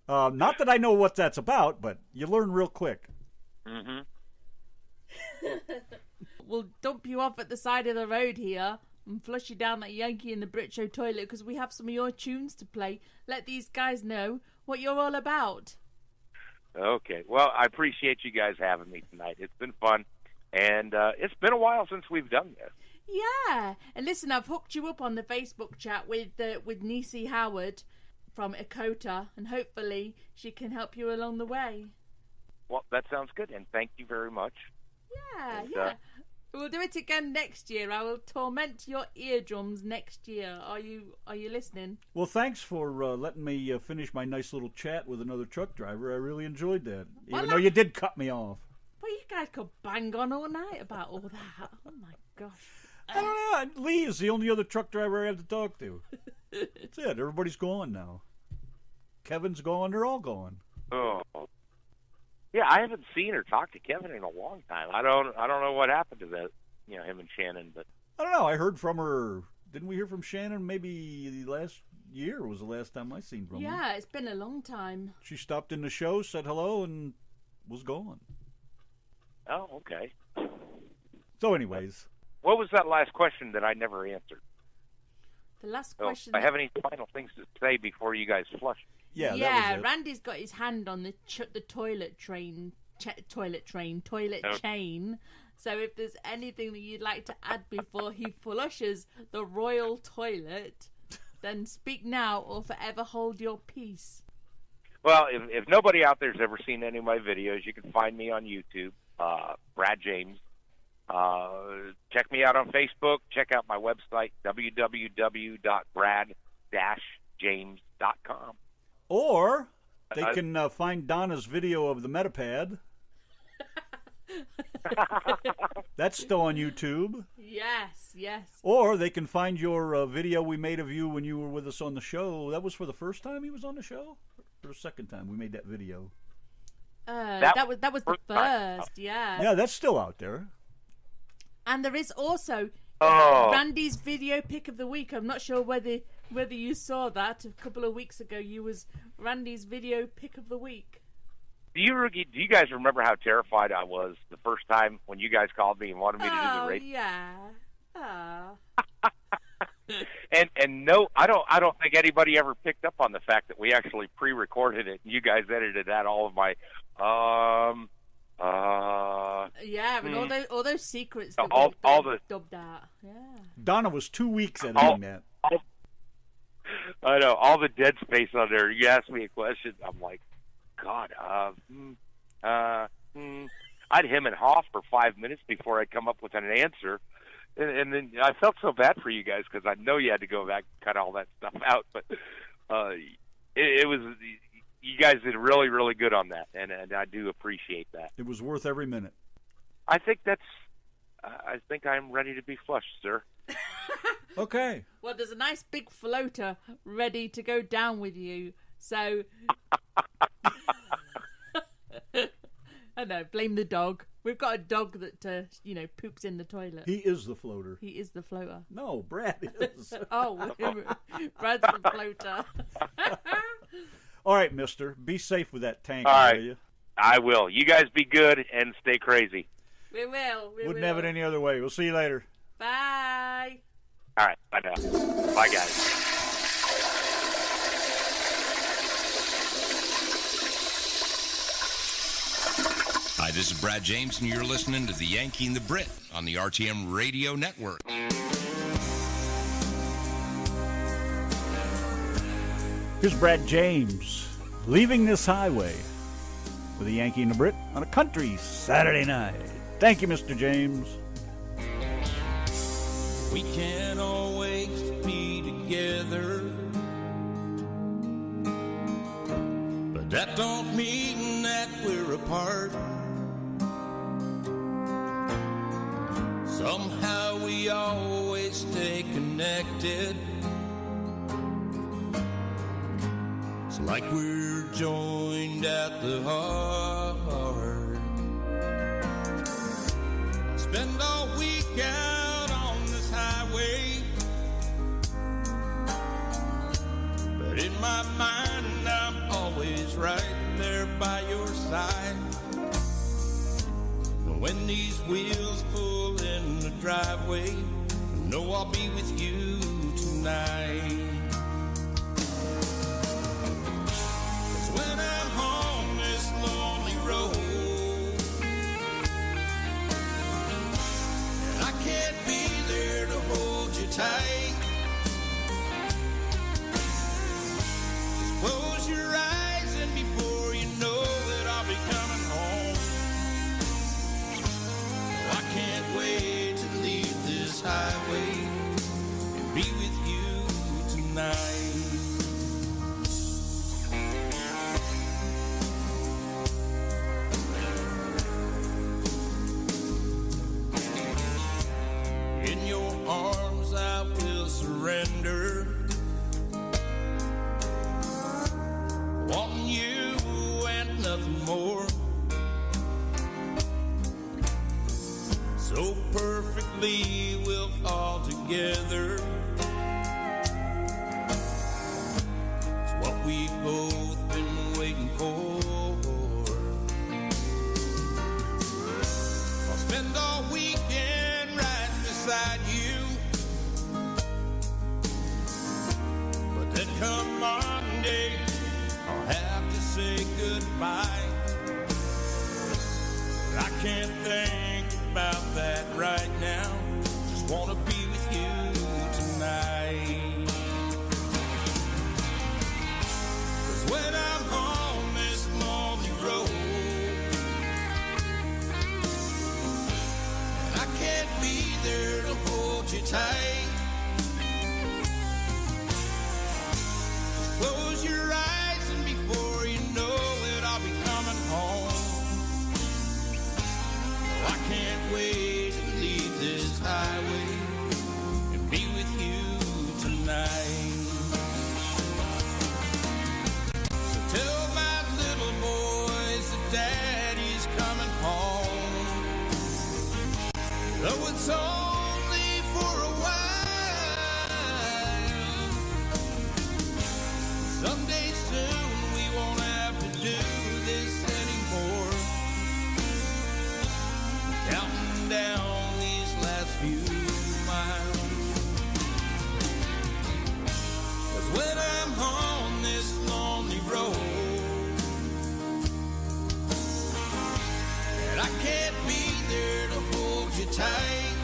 Not that I know what that's about, but you learn real quick. Mm-hmm. We'll dump you off at the side of the road here and flush you down that Yankee in the Brit Show toilet because we have some of your tunes to play. Let these guys know what you're all about. Okay. Well, I appreciate you guys having me tonight. It's been fun, and it's been a while since we've done this. Yeah. And listen, I've hooked you up on the Facebook chat with Niecy Howard from Ekota, and hopefully she can help you along the way. Well, that sounds good, and thank you very much. Yeah, And, yeah. We'll do it again next year. I will torment your eardrums next year. Are you listening? Well, thanks for letting me finish my nice little chat with another truck driver. I really enjoyed that, even though you did cut me off. Well, you guys could bang on all night about all that. Oh, my gosh. I don't know. Lee is the only other truck driver I have to talk to. That's it. Everybody's gone now. Kevin's gone. They're all gone. Oh. Yeah, I haven't seen or talked to Kevin in a long time. I don't know what happened to that, him and Shannon, but I don't know. I heard from her. Didn't we hear from Shannon maybe last year was the last time I seen from her? Yeah, it's been a long time. She stopped in the show, said hello, and was gone. oh, okay. So anyways. What was that last question that I never answered? The last So, question. I have any final things to say before you guys flush? Yeah, that was it. Randy's got his hand on the toilet chain. So if there's anything that you'd like to add before he flushes the royal toilet, then speak now or forever hold your peace. Well, if nobody out there's ever seen any of my videos, you can find me on YouTube, Brad James. Check me out on Facebook. Check out my website, www.brad-james.com. Or they can find Donna's video of the Metapad. That's still on YouTube. Yes. Or they can find your video we made of you when you were with us on the show. That was for the first time he was on the show? Or the second time we made that video? That was the first, yeah. Yeah, that's still out there. And there is also Randy's video pick of the week. I'm not sure whether you saw that a couple of weeks ago. You was Randy's video pick of the week. Do you guys remember how terrified I was the first time when you guys called me and wanted me to do the radio? Yeah. And no, I don't think anybody ever picked up on the fact that we actually pre-recorded it and you guys edited out all of my and all those secrets that all the dubbed out. Yeah. Donna was 2 weeks editing that. I know, all the dead space on there. You ask me a question, I'm like, God, I'd hem and haw for 5 minutes before I'd come up with an answer. And then I felt so bad for you guys because I know you had to go back and cut all that stuff out. But it was, you guys did really, really good on that, and I do appreciate that. It was worth every minute. I think I'm ready to be flushed, sir. Okay. Well, there's a nice big floater ready to go down with you. So, I know, blame the dog. We've got a dog that, poops in the toilet. He is the floater. He is the floater. No, Brad is. Oh, Brad's the floater. All right, mister. Be safe with that tank, all right. will you? I will. You guys be good and stay crazy. We will. Wouldn't have it any other way. We'll see you later. Bye. All right. Bye now. Bye, guys. Hi, this is Brad James, and you're listening to the Yankee and the Brit on the RTM Radio Network. Here's Brad James, leaving this highway with the Yankee and the Brit on a country Saturday night. Thank you, Mr. James. We can't always be together, but that don't mean that we're apart. Somehow we always stay connected. It's like we're joined at the heart. I spend all week out on this highway, but in my mind I'm always right there by your side. And when these wheels pull in the driveway, I know I'll be with you tonight. When I'm on this lonely road, and I can't be there to hold you tight, just close your eyes and before you know it, I'll be coming home. I can't wait to leave this highway and be with you tonight. In your arms I will surrender, wanting you and nothing more. So perfectly we'll fall together. It's what we've both been waiting for. I'll spend all weekend right beside you, but then come Monday I'll have to say goodbye. I can't think about that right now, just want to be with you tonight. 'Cause when I'm on this lonely road, I can't be there to hold you tight. Just close your eyes and before you know it, I'll be coming home. Oh, I can't wait to leave this highway and be with you tonight. So tell my little boys that Daddy's coming home, though it's only for a while. Someday soon we won't have to do this anymore. Counting down these last few miles. 'Cause when I'm on this lonely road, and I can't be there to hold you tight,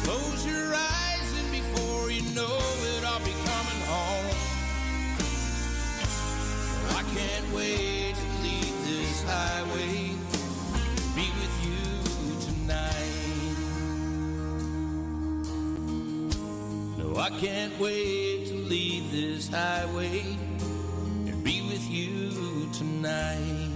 close your eyes and before you know it, I'll be coming home. I can't wait to leave this highway, be with you tonight. No, I can't wait to leave this highway and be with you tonight.